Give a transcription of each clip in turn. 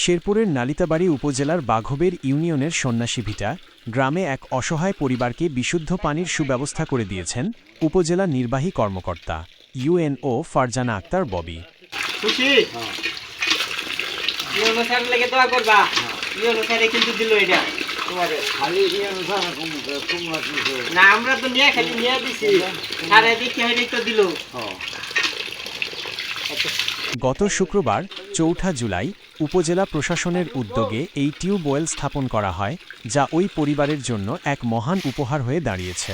শেরপুরের নালিতাবাড়ী উপজেলার বাঘবের ইউনিয়নের সন্ন্যাসীভিটা গ্রামে এক অসহায় পরিবারকে বিশুদ্ধ পানির সুব্যবস্থা করে দিয়েছেন উপজেলা নির্বাহী কর্মকর্তা ইউএনও ফারজানা আক্তার ববি। গত শুক্রবার ৪ জুলাই উপজেলা প্রশাসনের উদ্যোগে এই টিউবওয়েল স্থাপন করা হয়, যা ওই পরিবারের জন্য এক মহান উপহার হয়ে দাঁড়িয়েছে।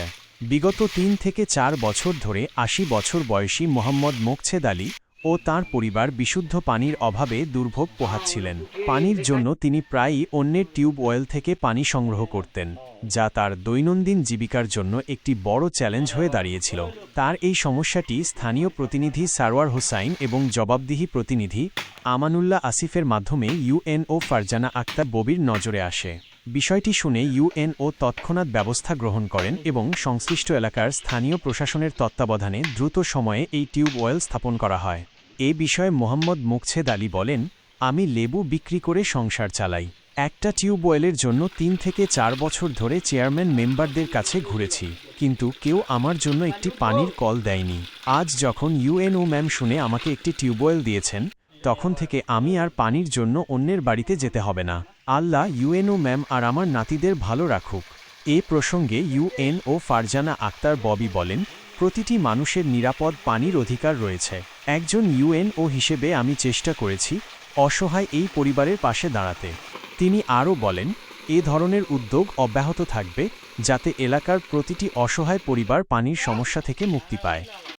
বিগত ৩ থেকে ৪ বছর ধরে ৮০ বছর বয়সী মোহাম্মদ মোকছেদ আলী ও তাঁর পরিবার বিশুদ্ধ পানির অভাবে দুর্ভোগ পোহাচ্ছিলেন। পানির জন্য তিনি প্রায়ই অন্যের টিউবওয়েল থেকে পানি সংগ্রহ করতেন, যা তার দৈনন্দিন জীবিকার জন্য একটি বড় চ্যালেঞ্জ হয়ে দাঁড়িয়েছিল। তার এই সমস্যাটি স্থানীয় প্রতিনিধি সারওয়ার হোসাইন এবং জবাবদিহি প্রতিনিধি আমানুল্লাহ আসিফের মাধ্যমে ইউএনও ফারজানা আক্তার ববির নজরে আসে। বিষয়টি শুনে ইউএনও তৎক্ষণাৎ ব্যবস্থা গ্রহণ করেন এবং সংশ্লিষ্ট এলাকার স্থানীয় প্রশাসনের তত্ত্বাবধানে দ্রুত সময়ে এই টিউবওয়েল স্থাপন করা হয়। এ বিষয়ে মোহাম্মদ মোকছেদ আলী বলেন, আমি লেবু বিক্রি করে সংসার চালাই। একটা টিউবওয়েলের জন্য ৩ থেকে ৪ বছর ধরে চেয়ারম্যান মেম্বারদের কাছে ঘুরেছি, কিন্তু কেউ আমার জন্য একটি পানির কল দেয়নি। আজ যখন ইউএনও ম্যাম শুনে আমাকে একটি টিউবওয়েল দিয়েছেন, তখন থেকে আমি আর পানির জন্য অন্যের বাড়িতে যেতে হবে না। আল্লাহ ইউএনও ম্যাম আর আমার নাতিদের ভালো রাখুক। এ প্রসঙ্গে ইউএনও ফারজানা আক্তার ববি বলেন, প্রতিটি মানুষের নিরাপদ পানির অধিকার রয়েছে। একজন ইউএনও হিসেবে আমি চেষ্টা করেছি অসহায় এই পরিবারের পাশে দাঁড়াতে। তিনি আরও বলেন, এ ধরনের উদ্যোগ অব্যাহত থাকবে, যাতে এলাকার প্রতিটি অসহায় পরিবার পানির সমস্যা থেকে মুক্তি পায়।